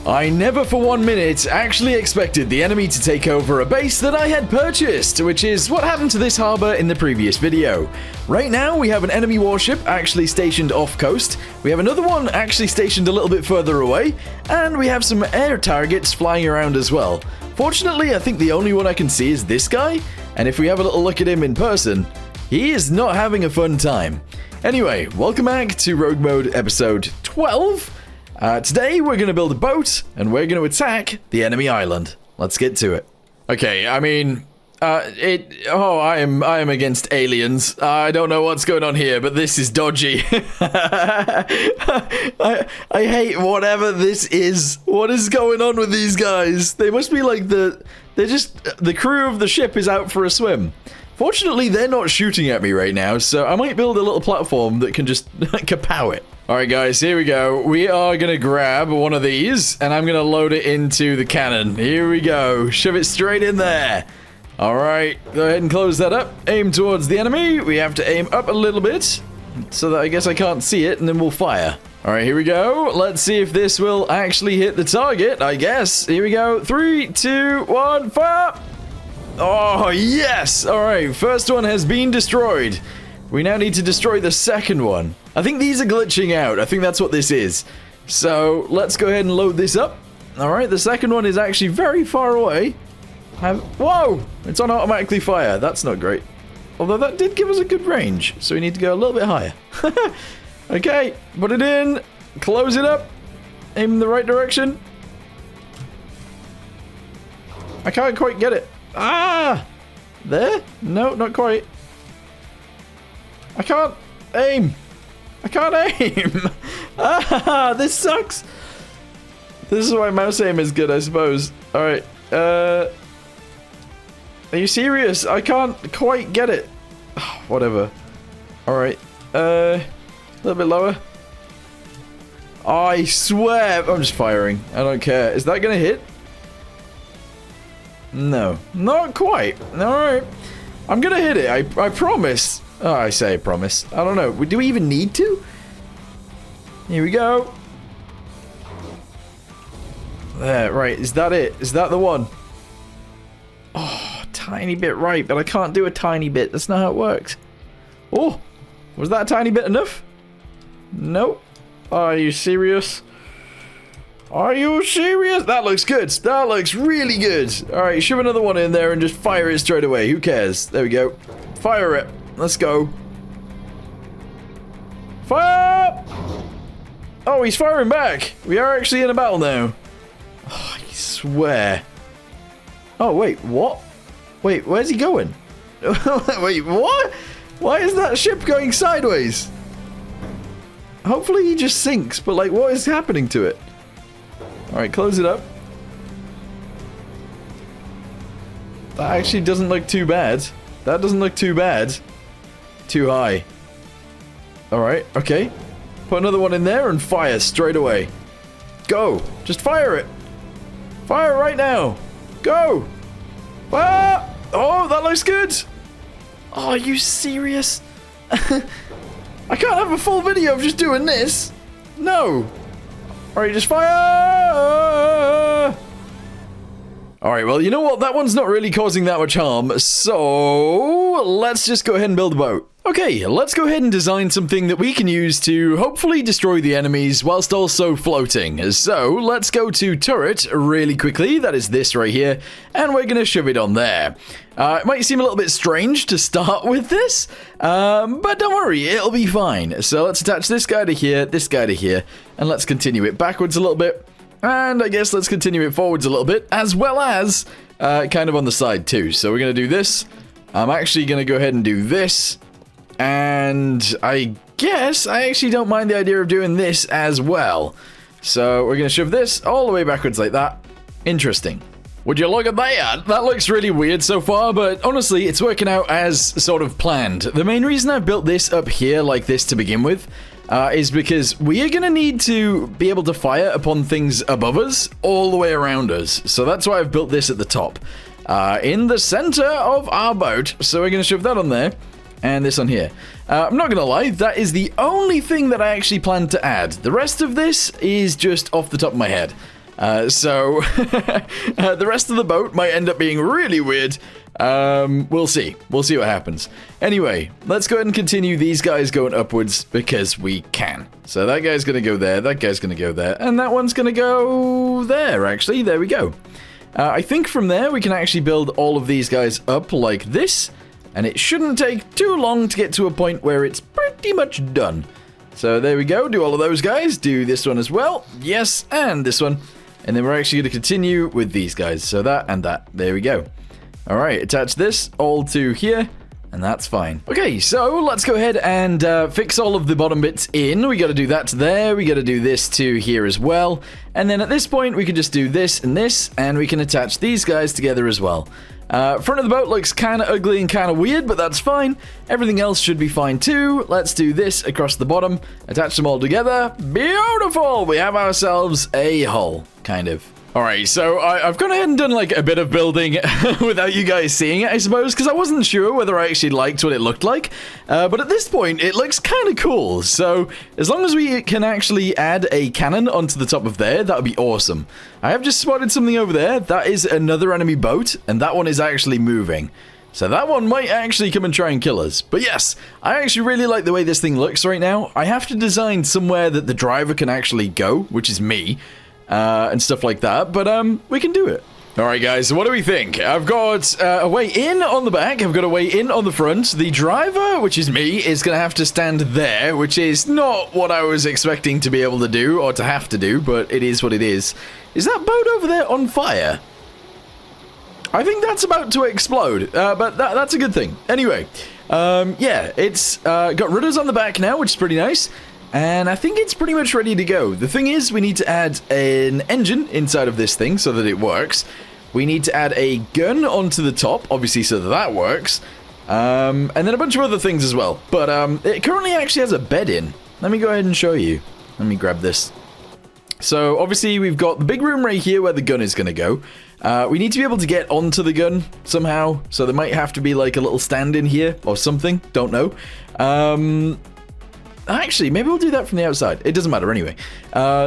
I never for 1 minute actually expected the enemy to take over a base that I had purchased, which is what happened to this harbor in the previous video. Right now, we have an enemy warship actually stationed off coast, we have another one actually stationed a little bit further away, and we have some air targets flying around as well. Fortunately, I think the only one I can see is this guy, and if we have a little look at him in person, he is not having a fun time. Anyway, welcome back to Rogue Mode episode 12. Today we're going to build a boat and we're going to attack the enemy island. Let's get to it. Okay, I mean, I am against aliens. I don't know what's going on here, but this is dodgy. I hate whatever this is. What is going on with these guys? They must be like the crew of the ship is out for a swim. Fortunately, they're not shooting at me right now, so I might build a little platform that can just kapow it. Alright guys, here we go. We are gonna grab one of these, and I'm gonna load it into the cannon. Here we go. Shove it straight in there. Alright, go ahead and close that up. Aim towards the enemy. We have to aim up a little bit, so that I guess I can't see it, and then we'll fire. Alright, here we go. Let's see if this will actually hit the target, I guess. Here we go. 3, 2, 1, fire! Oh, yes! Alright, first one has been destroyed. We now need to destroy the second one. I think these are glitching out. I think that's what this is. So, let's go ahead and load this up. Alright, the second one is actually very far away. Whoa! It's on automatically fire. That's not great. Although that did give us a good range, so we need to go a little bit higher. Okay, put it in. Close it up. Aim in the right direction. I can't quite get it. Ah! There? No, not quite. I can't aim. I can't aim. Ah, this sucks. This is why mouse aim is good, I suppose. Alright. Are you serious? I can't quite get it. Whatever. Alright. A little bit lower. I swear. I'm just firing. I don't care. Is that gonna hit? No. Not quite. Alright. I'm gonna hit it. I promise. Oh, I say I promise. I don't know. Do we even need to? Here we go. There, right. Is that it? Is that the one? Oh, tiny bit right, but I can't do a tiny bit. That's not how it works. Oh, was that a tiny bit enough? Nope. Are you serious? Are you serious? That looks good. That looks really good. Alright, shove another one in there and just fire it straight away. Who cares? There we go. Fire it. Let's go. Fire! Oh, he's firing back. We are actually in a battle now. Oh, I swear. Oh, wait, what? Wait, where's he going? Wait, what? Why is that ship going sideways? Hopefully he just sinks, but like, what is happening to it? Alright, close it up. That actually doesn't look too bad. That doesn't look too bad. Too high. Alright, okay. Put another one in there and fire straight away. Go! Just fire it! Fire right now! Go! Fire! Oh, that looks good! Oh, are you serious? I can't have a full video of just doing this! No! Alright, just fire! Alright, well, you know what? That one's not really causing that much harm, so let's just go ahead and build a boat. Okay, let's go ahead and design something that we can use to hopefully destroy the enemies whilst also floating. So, let's go to turret really quickly. That is this right here, and we're going to shove it on there. It might seem a little bit strange to start with this, but don't worry, it'll be fine. So, let's attach this guy to here, and let's continue it backwards a little bit. And I guess let's continue it forwards a little bit, as well as kind of on the side too. So we're going to do this. I'm actually going to go ahead and do this. And I guess I actually don't mind the idea of doing this as well. So we're going to shove this all the way backwards like that. Interesting. Would you look at that? That looks really weird so far, but honestly, it's working out as sort of planned. The main reason I've built this up here like this to begin with is because we are going to need to be able to fire upon things above us all the way around us. So that's why I've built this at the top, in the center of our boat. So we're going to shove that on there and this on here. I'm not going to lie, that is the only thing that I actually plan to add. The rest of this is just off the top of my head. So the rest of the boat might end up being really weird. We'll see. We'll see what happens. Anyway, let's go ahead and continue these guys going upwards because we can. So that guy's going to go there, that guy's going to go there, and that one's going to go there, actually. There we go. I think from there we can actually build all of these guys up like this, and it shouldn't take too long to get to a point where it's pretty much done. So there we go. Do all of those guys. Do this one as well. Yes, and this one. And then we're actually going to continue with these guys. So that and that. There we go. All right, attach this all to here, and that's fine. Okay, so let's go ahead and fix all of the bottom bits in. We got to do that to there. We got to do this to here as well. And then at this point, we can just do this, and we can attach these guys together as well. Front of the boat looks kind of ugly and kind of weird, but that's fine. Everything else should be fine too. Let's do this across the bottom, attach them all together. Beautiful! We have ourselves a hull, kind of. Alright, so I've gone ahead and done like a bit of building without you guys seeing it, I suppose, because I wasn't sure whether I actually liked what it looked like. But at this point, it looks kind of cool. So as long as we can actually add a cannon onto the top of there, that would be awesome. I have just spotted something over there. That is another enemy boat, and that one is actually moving. So that one might actually come and try and kill us. But yes, I actually really like the way this thing looks right now. I have to design somewhere that the driver can actually go, which is me. And stuff like that, but we can do it. Alright guys, so what do we think? I've got a way in on the back, I've got a way in on the front. The driver, which is me, is going to have to stand there, which is not what I was expecting to be able to do, or to have to do, but it is what it is. Is that boat over there on fire? I think that's about to explode, but that's a good thing. Anyway, yeah, it's got rudders on the back now, which is pretty nice. And I think it's pretty much ready to go. The thing is, we need to add an engine inside of this thing so that it works. We need to add a gun onto the top, obviously, so that that works. And then a bunch of other things as well. But it currently actually has a bed in. Let me go ahead and show you. Let me grab this. So, obviously, we've got the big room right here where the gun is going to go. We need to be able to get onto the gun somehow. So there might have to be like a little stand in here or something. Don't know. Actually, maybe we'll do that from the outside. It doesn't matter anyway.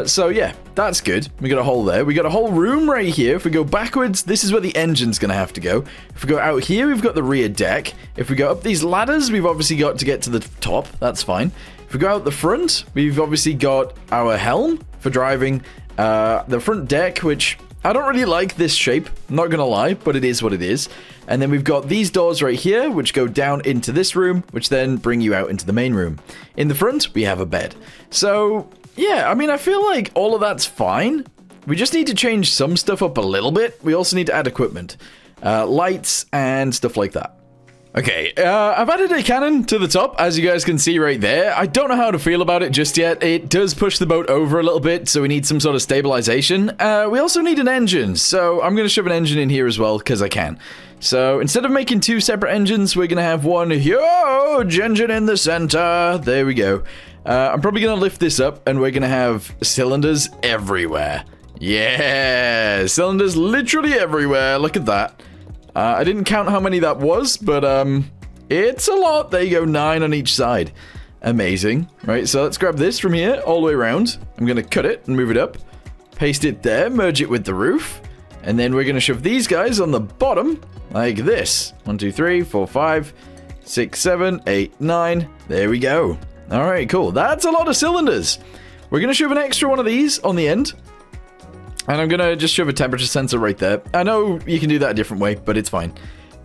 So yeah, that's good. We got a hole there. We got a whole room right here. If we go backwards, this is where the engine's going to have to go. If we go out here, we've got the rear deck. If we go up these ladders, we've obviously got to get to the top. That's fine. If we go out the front, we've obviously got our helm for driving. The front deck, which I don't really like this shape. I'm not going to lie, but it is what it is. And then we've got these doors right here, which go down into this room, which then bring you out into the main room. In the front, we have a bed. So, yeah, I mean, I feel like all of that's fine. We just need to change some stuff up a little bit. We also need to add equipment, lights, and stuff like that. Okay, I've added a cannon to the top, as you guys can see right there. I don't know how to feel about it just yet. It does push the boat over a little bit, so we need some sort of stabilization. We also need an engine, so I'm going to shove an engine in here as well, because I can. So instead of making two separate engines, we're going to have one huge engine in the center. There we go. I'm probably going to lift this up, and we're going to have cylinders everywhere. Yeah, cylinders literally everywhere. Look at that. I didn't count how many that was, but it's a lot. There you go, 9 on each side. Amazing. Right, so let's grab this from here all the way around. I'm going to cut it and move it up. Paste it there, merge it with the roof. And then we're going to shove these guys on the bottom like this. 1, 2, 3, 4, 5, 6, 7, 8, 9. There we go. All right, cool. That's a lot of cylinders. We're going to shove an extra one of these on the end. And I'm going to just shove a temperature sensor right there. I know you can do that a different way, but it's fine.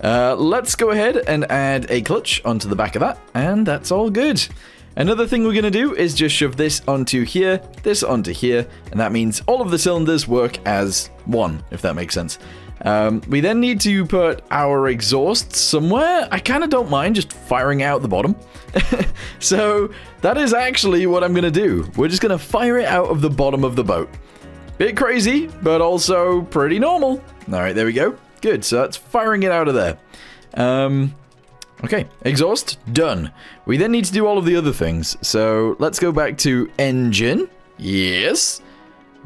Let's go ahead and add a clutch onto the back of that. And that's all good. Another thing we're going to do is just shove this onto here, this onto here. And that means all of the cylinders work as one, if that makes sense. We then need to put our exhaust somewhere. I kind of don't mind just firing out the bottom. So that is actually what I'm going to do. We're just going to fire it out of the bottom of the boat. Bit crazy, but also pretty normal. All right, there we go. Good, so that's firing it out of there. Okay, exhaust, done. We then need to do all of the other things. So let's go back to engine. Yes.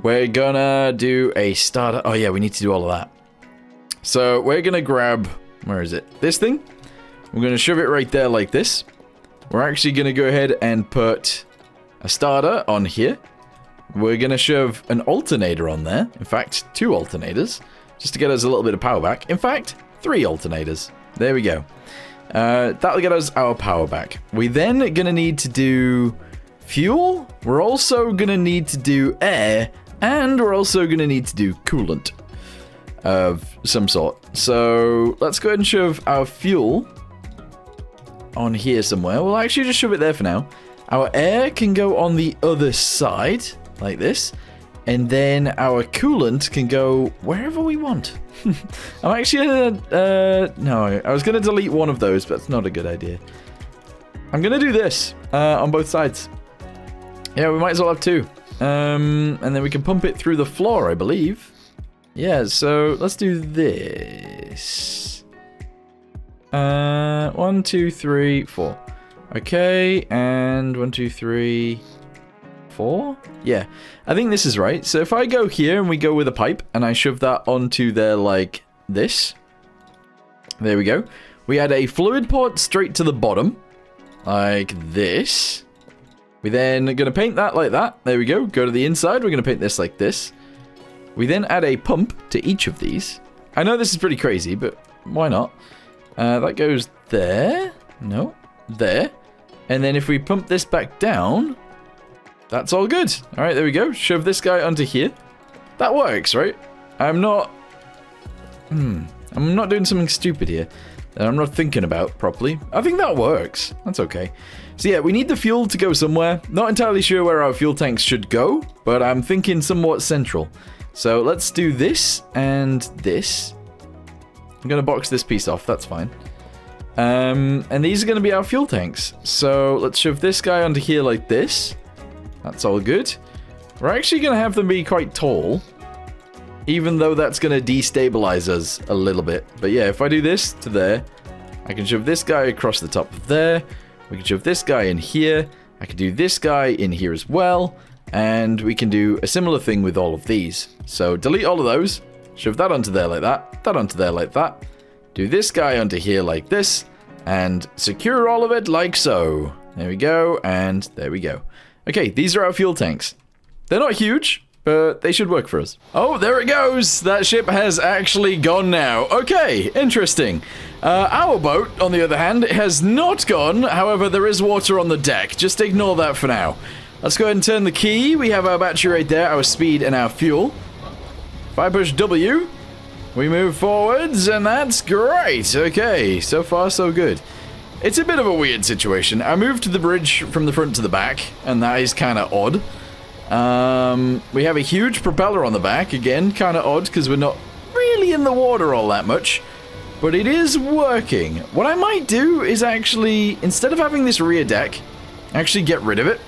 We're gonna do a starter. Oh yeah, we need to do all of that. So we're gonna grab, where is it? This thing. We're gonna shove it right there like this. We're actually gonna go ahead and put a starter on here. we're going to shove an alternator on there. In fact, 2 alternators, just to get us a little bit of power back. In fact, 3 alternators. There we go. That'll get us our power back. We then going to need to do fuel. We're also going to need to do air. And we're also going to need to do coolant of some sort. So let's go ahead and shove our fuel on here somewhere. We'll actually just shove it there for now. Our air can go on the other side, like this. And then our coolant can go wherever we want. I'm actually gonna, no, I was gonna delete one of those, but it's not a good idea. I'm gonna do this, on both sides. Yeah, we might as well have 2. And then we can pump it through the floor, I believe. Yeah, so let's do this. 1, 2, 3, 4. Okay, and 1, 2, 3, 4? Yeah, I think this is right. So if I go here and we go with a pipe and I shove that onto there like this. There we go. We add a fluid port straight to the bottom. Like this. We then are going to paint that like that. There we go. Go to the inside. We're going to paint this like this. We then add a pump to each of these. I know this is pretty crazy, but why not? That goes there. No. There. And then if we pump this back down, that's all good. All right, there we go. Shove this guy onto here. That works, right? I'm not doing something stupid here that I'm not thinking about properly. I think that works. That's okay. So yeah, we need the fuel to go somewhere. Not entirely sure where our fuel tanks should go, but I'm thinking somewhat central. So let's do this and this. I'm going to box this piece off. That's fine. And these are going to be our fuel tanks. So let's shove this guy onto here like this. That's all good. We're actually going to have them be quite tall, even though that's going to destabilize us a little bit. But yeah, if I do this to there, I can shove this guy across the top of there. We can shove this guy in here. I can do this guy in here as well. And we can do a similar thing with all of these. So delete all of those. Shove that onto there like that. That onto there like that. Do this guy onto here like this. And secure all of it like so. There we go. And there we go. Okay, these are our fuel tanks. They're not huge, but they should work for us. Oh, there it goes. That ship has actually gone now. Okay, interesting. Our boat, on the other hand, has not gone. However, there is water on the deck. Just ignore that for now. Let's go ahead and turn the key. We have our battery right there, our speed and our fuel. If I push W, we move forwards, and that's great. Okay, so far so good. It's a bit of a weird situation. I moved the bridge from the front to the back, and that is kind of odd. We have a huge propeller on the back. Again, kind of odd, because we're not really in the water all that much. But it is working. What I might do is actually, instead of having this rear deck, actually get rid of it.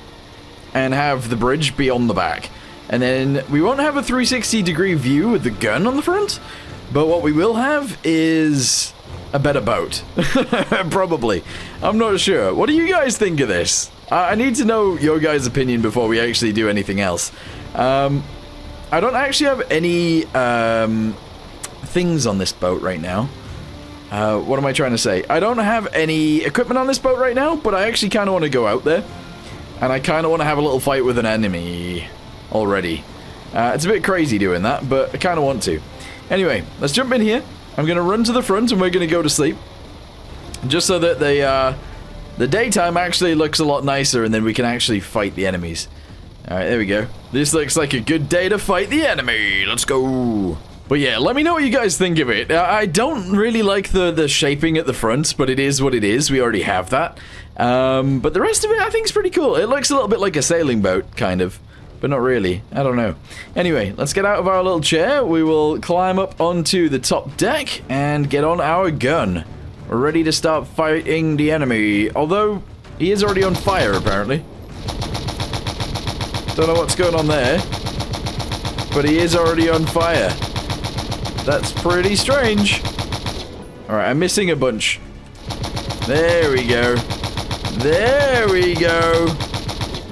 And have the bridge be on the back. And then we won't have a 360-degree view with the gun on the front. But what we will have is a better boat. Probably. I'm not sure. What do you guys think of this? I need to know your guys' opinion before we actually do anything else. I don't actually have any things on this boat right now. What am I trying to say? I don't have any equipment on this boat right now, but I actually kind of want to go out there. And I kind of want to have a little fight with an enemy already. It's a bit crazy doing that, but I kind of want to. Anyway, let's jump in here. I'm going to run to the front and we're going to go to sleep. Just so that the daytime actually looks a lot nicer and then we can actually fight the enemies. Alright, there we go. This looks like a good day to fight the enemy. Let's go. But yeah, let me know what you guys think of it. I don't really like the shaping at the front, but it is what it is. We already have that. But the rest of it I think is pretty cool. It looks a little bit like a sailing boat, kind of. But not really. I don't know. Anyway, let's get out of our little chair. We will climb up onto the top deck and get on our gun. We're ready to start fighting the enemy. Although, he is already on fire, apparently. Don't know what's going on there. But he is already on fire. That's pretty strange. Alright, I'm missing a bunch. There we go. There we go.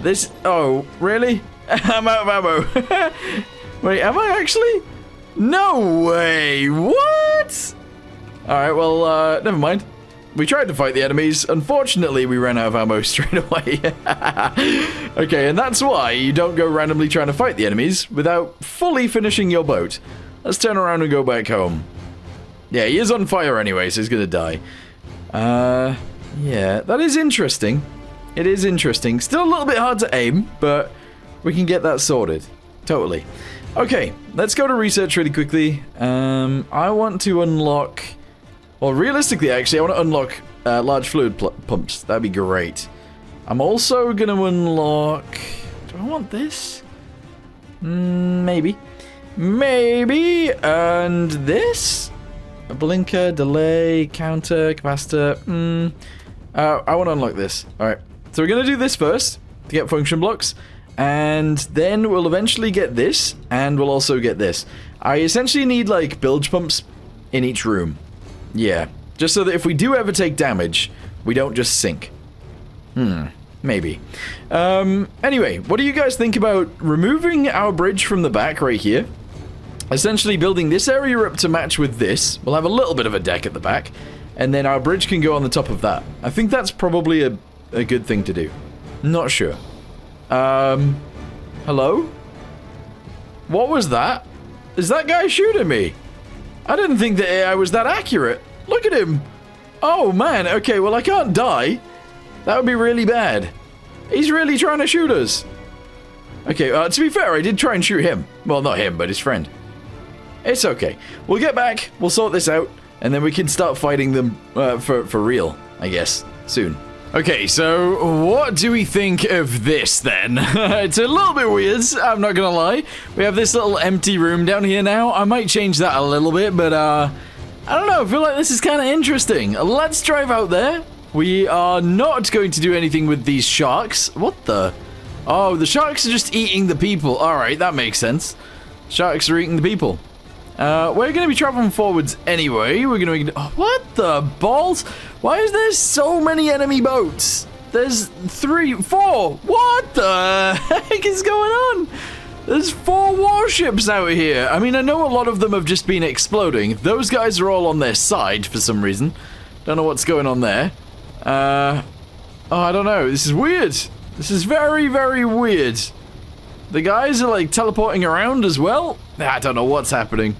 This... Oh, really? I'm out of ammo. Wait, am I actually? No way. What? Alright, well, never mind. We tried to fight the enemies. Unfortunately, we ran out of ammo straight away. Okay, and that's why you don't go randomly trying to fight the enemies without fully finishing your boat. Let's turn around and go back home. Yeah, he is on fire anyway, so he's gonna die. Yeah, that is interesting. It is interesting. Still a little bit hard to aim, but we can get that sorted. Totally. Okay, let's go to research really quickly. I want to unlock... Well, realistically, actually, I want to unlock large fluid pumps. That'd be great. I'm also going to unlock... Do I want this? Maybe. Maybe. And this? A blinker, delay, counter, capacitor. I want to unlock this. Alright. So we're going to do this first to get function blocks. And then we'll eventually get this. And we'll also get this. I essentially need, like, bilge pumps in each room. Yeah, just so that if we do ever take damage, we don't just sink. Maybe. Anyway, what do you guys think about removing our bridge from the back right here? Essentially building this area up to match with this. We'll have a little bit of a deck at the back, and then our bridge can go on the top of that. I think that's probably a good thing to do. Not sure. Hello? What was that? Is that guy shooting me? I didn't think the AI was that accurate. Look at him. Oh, man. Okay, well, I can't die. That would be really bad. He's really trying to shoot us. Okay, to be fair, I did try and shoot him. Well, not him, but his friend. It's okay. We'll get back. We'll sort this out. And then we can start fighting them for real, I guess, soon. Okay, so what do we think of this then? It's a little bit weird, I'm not gonna lie. We have this little empty room down here now. I might change that a little bit, but I don't know, I feel like this is kind of interesting. Let's drive out there. We are not going to do anything with these sharks. What the? Oh, the sharks are just eating the people. Alright, that makes sense. Sharks are eating the people. We're going to be traveling forwards anyway. We're going to... Oh, what the balls? Why is there so many enemy boats? There's 3, 4. What the heck is going on? There's 4 warships out here. I mean, I know a lot of them have just been exploding. Those guys are all on their side for some reason. Don't know what's going on there. Oh, I don't know. This is weird. This is very, very weird. The guys are like teleporting around as well. I don't know what's happening.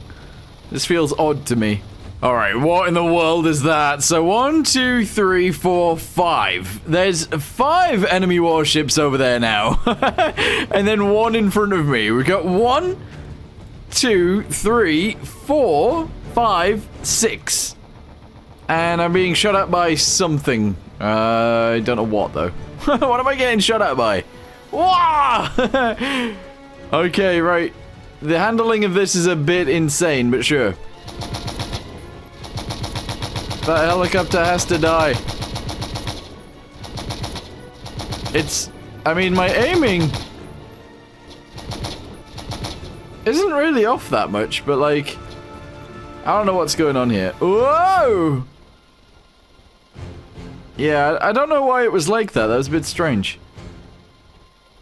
This feels odd to me. Alright, what in the world is that? So 1, 2, 3, 4, 5. There's 5 enemy warships over there now. And then 1 in front of me. We've got 1, 2, 3, 4, 5, 6. And I'm being shot at by something. I don't know what though. What am I getting shot at by? Wah! Okay, right. The handling of this is a bit insane, but sure. That helicopter has to die. I mean, my aiming isn't really off that much, but like, I don't know what's going on here. Whoa! Yeah, I don't know why it was like that. That was a bit strange.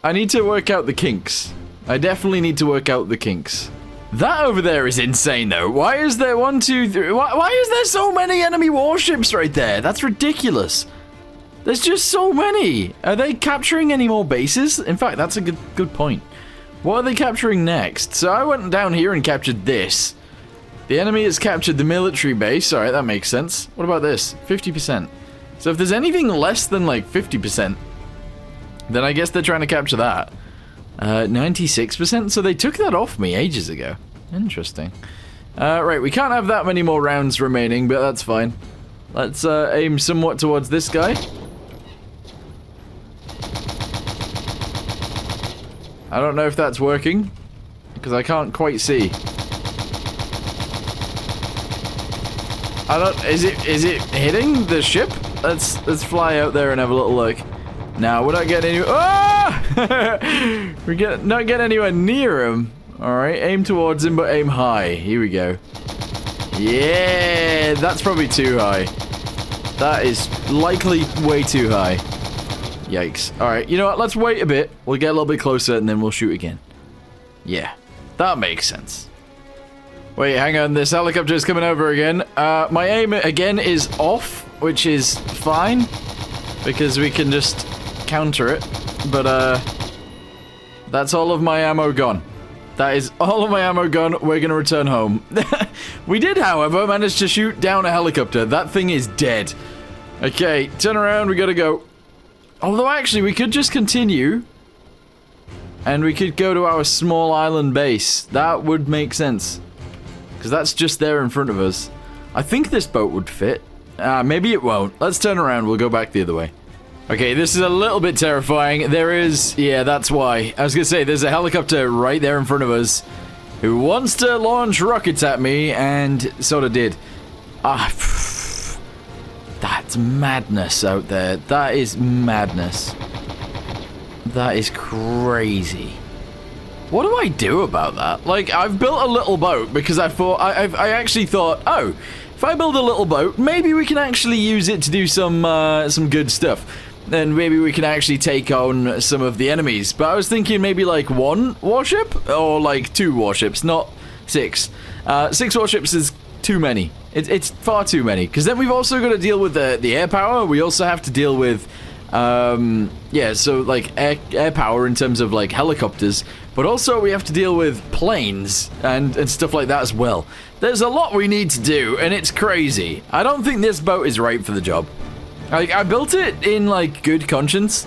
I need to work out the kinks. I definitely need to work out the kinks. That over there is insane, though. Why is there 1, 2, 3... Why is there so many enemy warships right there? That's ridiculous. There's just so many. Are they capturing any more bases? In fact, that's a good point. What are they capturing next? So I went down here and captured this. The enemy has captured the military base. Alright, that makes sense. What about this? 50%. So if there's anything less than, like, 50%, then I guess they're trying to capture that. 96%? So they took that off me ages ago. Interesting. Right, we can't have that many more rounds remaining, but that's fine. Let's aim somewhat towards this guy. I don't know if that's working, because I can't quite see. Is it hitting the ship? Let's fly out there and have a little look. Now we're not getting any. Ah! We're not getting anywhere near him. All right, aim towards him, but aim high. Here we go. Yeah, that's probably too high. That is likely way too high. Yikes. All right, you know what? Let's wait a bit. We'll get a little bit closer and then we'll shoot again. Yeah, that makes sense. Wait, hang on. This helicopter is coming over again. My aim again is off. which is fine, because we can just counter it. But, that's all of my ammo gone. That is all of my ammo gone. We're gonna return home. We did, however, manage to shoot down a helicopter. That thing is dead. Okay, turn around, we gotta go. Although, actually, we could just continue. And we could go to our small island base. That would make sense. Because that's just there in front of us. I think this boat would fit. Maybe it won't. Let's turn around, we'll go back the other way. Okay, this is a little bit terrifying. There is... Yeah, that's why. I was gonna say, there's a helicopter right there in front of us who wants to launch rockets at me, and sort of did. That's madness out there. That is madness. That is crazy. What do I do about that? Like, I've built a little boat because I thought... I actually thought, oh, if I build a little boat, maybe we can actually use it to do some good stuff. Then maybe we can actually take on some of the enemies. But I was thinking maybe like 1 warship or like 2 warships, not 6. 6 warships is too many. It's far too many. Because then we've also got to deal with the air power. We also have to deal with, yeah, so like air power in terms of like helicopters. But also we have to deal with planes and stuff like that as well. There's a lot we need to do, and it's crazy. I don't think this boat is right for the job. Like, I built it in, like, good conscience,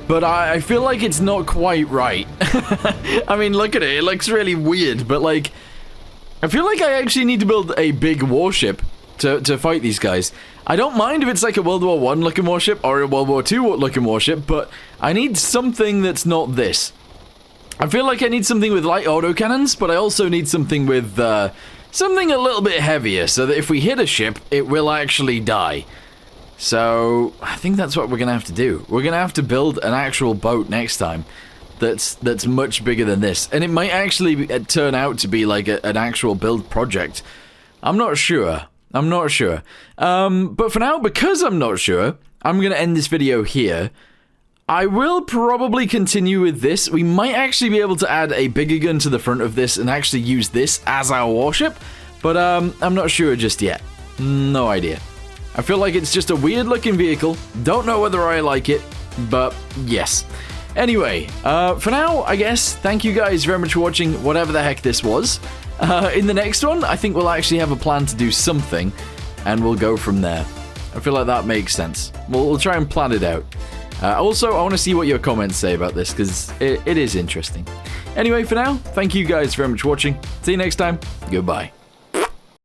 but I feel like it's not quite right. I mean, look at it. It looks really weird, but, like, I feel like I actually need to build a big warship to fight these guys. I don't mind if it's, like, a World War I looking warship or a World War II looking warship, but I need something that's not this. I feel like I need something with light autocannons, but I also need something with, something a little bit heavier, so that if we hit a ship, it will actually die. So, I think that's what we're going to have to do. We're going to have to build an actual boat next time that's much bigger than this. And it might actually turn out to be like an actual build project. I'm not sure. I'm not sure. But for now, because I'm not sure, I'm going to end this video here. I will probably continue with this. We might actually be able to add a bigger gun to the front of this and actually use this as our warship. But I'm not sure just yet. No idea. I feel like it's just a weird looking vehicle. Don't know whether I like it, but yes. Anyway, for now, I guess, thank you guys very much for watching whatever the heck this was. In the next one, I think we'll actually have a plan to do something, and we'll go from there. I feel like that makes sense. We'll try and plan it out. Also, I want to see what your comments say about this, because it is interesting. Anyway, for now, thank you guys very much for watching. See you next time. Goodbye.